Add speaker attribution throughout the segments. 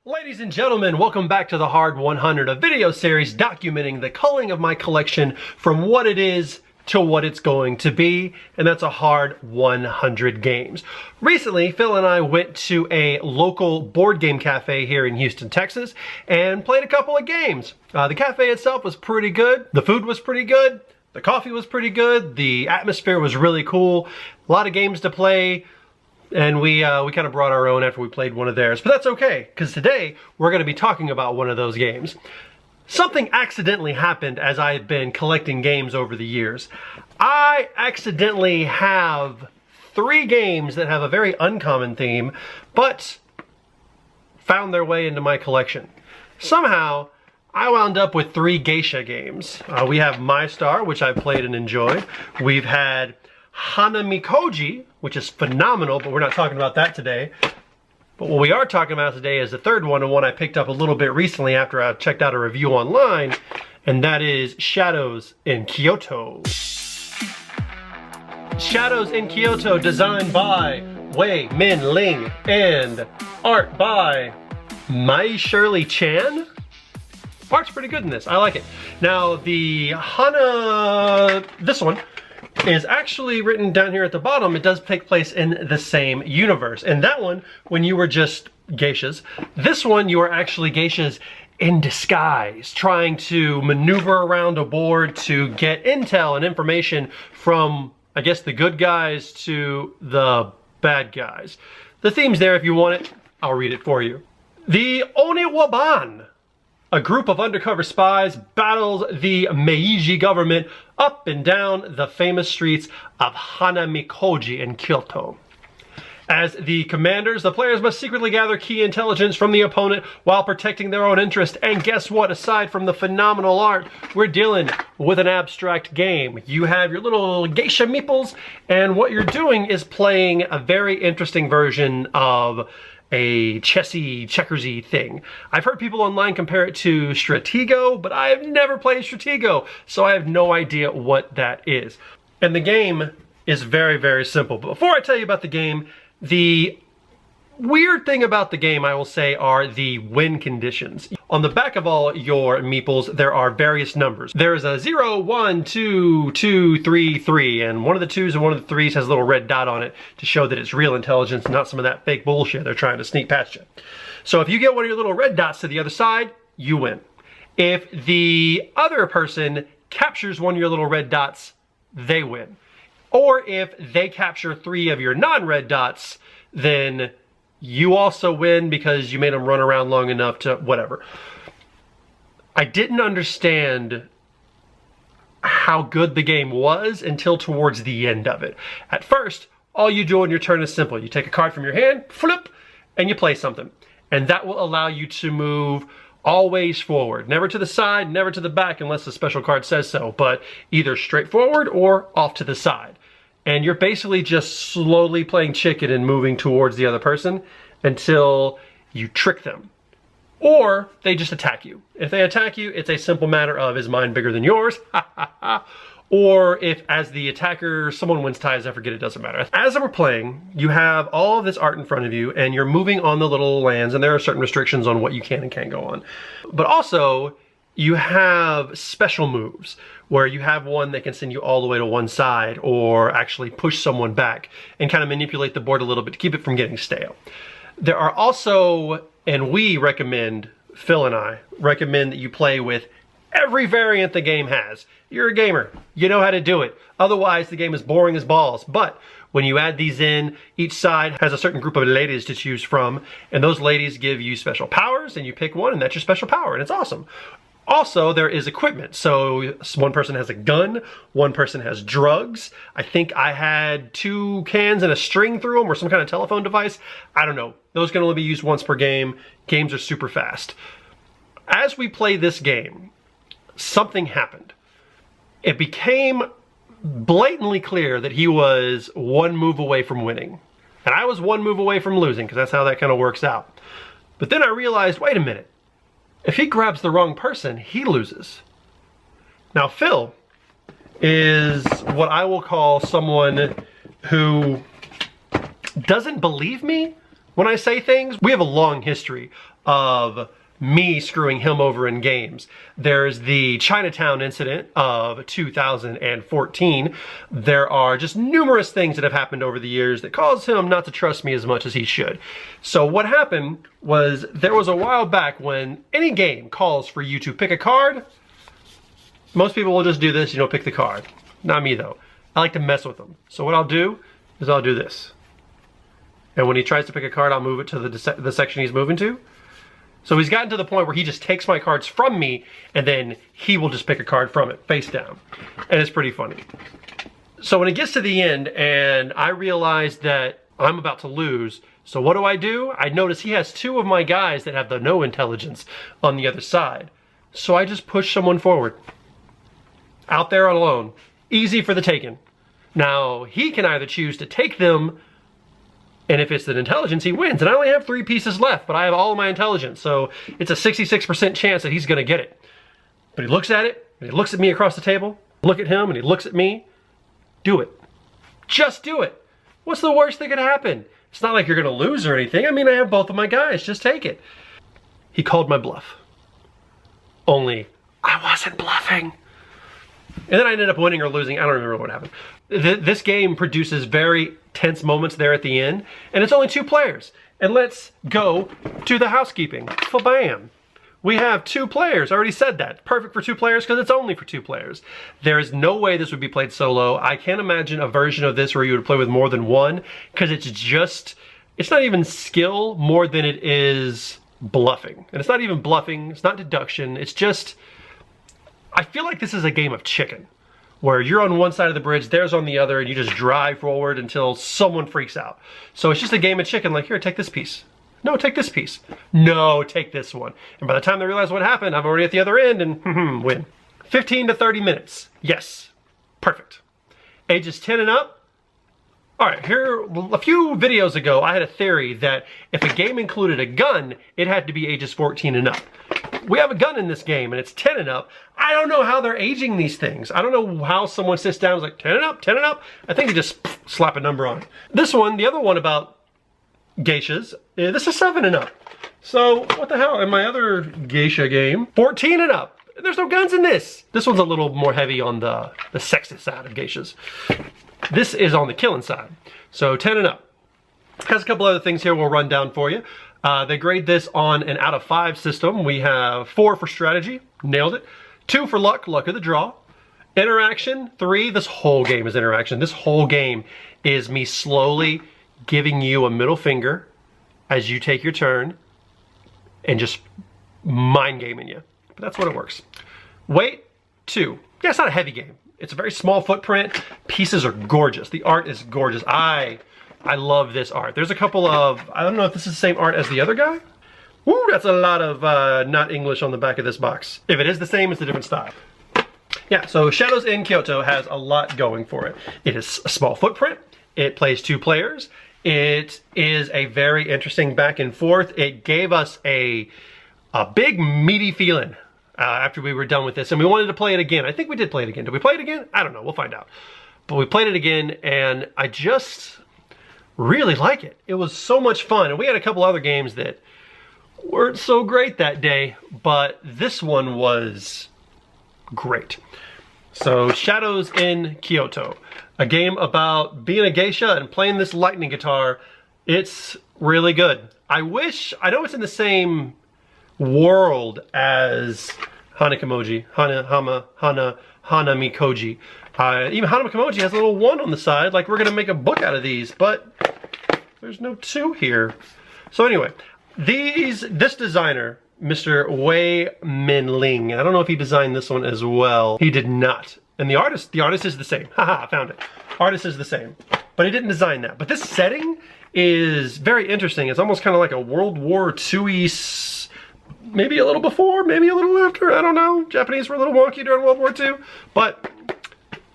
Speaker 1: Ladies and gentlemen, welcome back to the Hard 100, a video series documenting the culling of my collection from what it is to what it's going to be, and that's a hard 100 games. Recently, Phil and I went to a local board game cafe here in Houston, Texas, and played a couple of games. The cafe itself was pretty good, the food was pretty good, the coffee was pretty good, the atmosphere was really cool, a lot of games to play. And we kind of brought our own after we played one of theirs. But that's okay, because today we're going to be talking about one of those games. Something accidentally happened as I've been collecting games over the years. I accidentally have 3 games that have a very uncommon theme, but found their way into my collection. Somehow, I wound up with 3 geisha games. We have My Star, which I've played and enjoyed. We've had Hanamikoji, which is phenomenal, but we're not talking about that today. But what we are talking about today is the third one, and one I picked up a little bit recently after I checked out a review online, and that is Shadows in Kyoto. Shadows in Kyoto, designed by Wei Min Ling, and art by Mai Shirley Chan. Art's pretty good in this, I like it. Now the this one, is actually written down here at the bottom. It does take place in the same universe. And that one, when you were just geishas, this one you are actually geishas in disguise, trying to maneuver around a board to get intel and information from, I guess, the good guys to the bad guys. The theme's there if you want it. I'll read it for you. The Oniwaban, a group of undercover spies, battles the Meiji government up and down the famous streets of Hanamikoji in Kyoto. As the commanders, the players must secretly gather key intelligence from the opponent while protecting their own interest. And guess what? Aside from the phenomenal art, we're dealing with an abstract game. You have your little geisha meeples, and what you're doing is playing a very interesting version of a chessy, checkersy thing. I've heard people online compare it to Stratego, but I have never played Stratego, so I have no idea what that is. And the game is very, very simple. But before I tell you about the game, the weird thing about the game, I will say, are the win conditions. On the back of all your meeples, there are various numbers. There's a 0, 1, 2, 2, 3, 3, and one of the 2s and one of the 3s has a little red dot on it to show that it's real intelligence, not some of that fake bullshit they're trying to sneak past you. So if you get one of your little red dots to the other side, you win. If the other person captures one of your little red dots, they win. Or if they capture 3 of your non-red dots, then you also win because you made them run around long enough to whatever. I didn't understand how good the game was until towards the end of it. At first, all you do on your turn is simple. You take a card from your hand, flip, and you play something. And that will allow you to move always forward. Never to the side, never to the back unless the special card says so, but either straight forward or off to the side. And you're basically just slowly playing chicken and moving towards the other person until you trick them. Or they just attack you. If they attack you, it's a simple matter of, is mine bigger than yours? Or if, as the attacker, someone wins ties, I forget, it doesn't matter. As we're playing, you have all of this art in front of you, and you're moving on the little lands, and there are certain restrictions on what you can and can't go on. But also, you have special moves where you have one that can send you all the way to one side or actually push someone back and kind of manipulate the board a little bit to keep it from getting stale. There are also, and we recommend, Phil and I recommend that you play with every variant the game has. You're a gamer, you know how to do it. Otherwise the game is boring as balls. But when you add these in, each side has a certain group of ladies to choose from, and those ladies give you special powers, and you pick one and that's your special power, and it's awesome. Also, there is equipment. So one person has a gun, one person has drugs. I think I had 2 cans and a string through them or some kind of telephone device. I don't know. Those can only be used once per game. Games are super fast. As we play this game, something happened. It became blatantly clear that he was 1 move away from winning. And I was 1 move away from losing, because that's how that kind of works out. But then I realized, wait a minute. If he grabs the wrong person, he loses. Now, Phil is what I will call someone who doesn't believe me, When I say things, we have a long history of me screwing him over in games. There's the Chinatown incident of 2014. There are just numerous things that have happened over the years that cause him not to trust me as much as he should. So what happened was there was a while back when any game calls for you to pick a card. Most people will just do this, pick the card. Not me though. I like to mess with them. So what I'll do is I'll do this. And when he tries to pick a card, I'll move it to the section he's moving to. So he's gotten to the point where he just takes my cards from me and then he will just pick a card from it, face down. And it's pretty funny. So when it gets to the end and I realize that I'm about to lose, so what do? I notice he has two of my guys that have the no intelligence on the other side. So I just push someone forward. Out there alone. Easy for the taking. Now, he can either choose to take them, and if it's an intelligence, he wins. And I only have 3 pieces left, but I have all of my intelligence. So it's a 66% chance that he's going to get it. But he looks at it, and he looks at me across the table. Look at him, and he looks at me. Do it. Just do it. What's the worst that could happen? It's not like you're going to lose or anything. I mean, I have both of my guys. Just take it. He called my bluff. Only, I wasn't bluffing. And then I ended up winning or losing. I don't remember what happened. This game produces very tense moments there at the end, and it's only 2 players. And let's go to the housekeeping. Fa-bam. We have 2 players. I already said that. Perfect for 2 players because it's only for 2 players. There is no way this would be played solo. I can't imagine a version of this where you would play with more than one, because it's not even skill more than it is bluffing. And it's not even bluffing. It's not deduction. It's just, I feel like this is a game of chicken, where you're on one side of the bridge, theirs on the other, and you just drive forward until someone freaks out. So it's just a game of chicken, like, here, take this piece. No, take this piece. No, take this one. And by the time they realize what happened, I'm already at the other end and win. 15 to 30 minutes. Yes, perfect. Ages 10 and up. All right, here, a few videos ago, I had a theory that if a game included a gun, it had to be ages 14 and up. We have a gun in this game and it's 10 and up. I don't know how they're aging these things. I don't know how someone sits down and is like, 10 and up, 10 and up. I think you just slap a number on it. This one, the other one about geishas, this is 7 and up. So what the hell, in my other geisha game, 14 and up. There's no guns in this. This one's a little more heavy on the sexist side of geishas. This is on the killing side. So 10 and up. Has a couple other things here we'll run down for you. They grade this on an out of 5 system. We have 4 for strategy, nailed it. 2 for luck, luck of the draw. Interaction, 3, this whole game is interaction. This whole game is me slowly giving you a middle finger as you take your turn and just mind gaming you. But that's what it works. Weight, 2. Yeah, it's not a heavy game. It's a very small footprint. Pieces are gorgeous. The art is gorgeous. I love this art. There's a couple of, I don't know if this is the same art as the other guy. Woo, that's a lot of not English on the back of this box. If it is the same, it's a different style. Yeah, so Shadows in Kyoto has a lot going for it. It is a small footprint. It plays 2 players. It is a very interesting back and forth. It gave us a big meaty feeling after we were done with this, and we wanted to play it again. I think we did play it again. Did we play it again? I don't know. We'll find out. But we played it again, and I just really like it. It was so much fun, and we had a couple other games that weren't so great that day, but this one was great. So Shadows in Kyoto, a game about being a geisha and playing this lightning guitar. It's really good. I know it's in the same world as Hanamikoji. Even Hanamikoji has a little 1 on the side, like we're gonna make a book out of these, but there's no 2 here. So anyway, this designer, Mr. Wei Min Ling, I don't know if he designed this one as well. He did not. And the artist is the same. Haha, I found it. Artist is the same, but he didn't design that. But this setting is very interesting. It's almost kind of like a World War II-y, maybe a little before, maybe a little after, I don't know. Japanese were a little wonky during World War II, but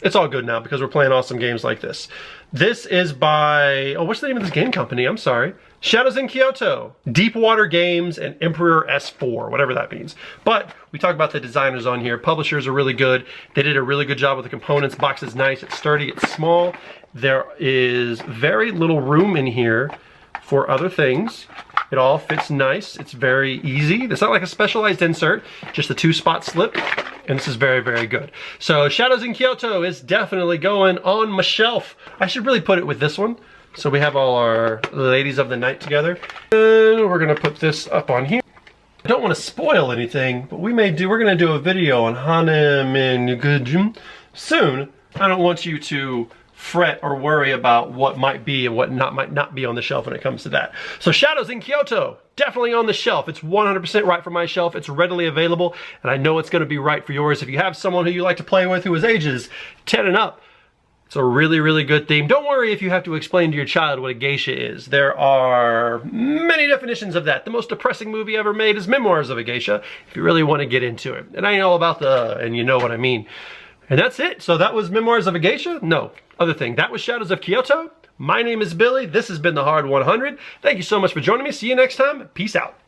Speaker 1: it's all good now because we're playing awesome games like this. This is by, oh, what's the name of this game company? I'm sorry. Shadows in Kyoto, Deepwater Games, and Emperor S4, whatever that means. But we talk about the designers on here. Publishers are really good. They did a really good job with the components. Box is nice, it's sturdy, it's small. There is very little room in here for other things. It all fits nice. It's very easy. It's not like a specialized insert, just a 2-spot slip. And this is very, very good. So Shadows in Kyoto is definitely going on my shelf. I should really put it with this one. So we have all our ladies of the night together. And we're gonna put this up on here. I don't want to spoil anything, but we're gonna do a video on Hanem and Gujum soon. I don't want you to fret or worry about what might be and what might not be on the shelf when it comes to that. So Shadows in Kyoto, definitely on the shelf. It's 100% right for my shelf. It's readily available, and I know it's gonna be right for yours. If you have someone who you like to play with who is ages 10 and up, it's a really, really good theme. Don't worry if you have to explain to your child what a geisha is. There are many definitions of that. The most depressing movie ever made is Memoirs of a Geisha, if you really want to get into it. And I know about and you know what I mean. And that's it. So that was Memoirs of a Geisha? No, other thing. That was Shadows of Kyoto. My name is Billy. This has been The Hard 100. Thank you so much for joining me. See you next time. Peace out.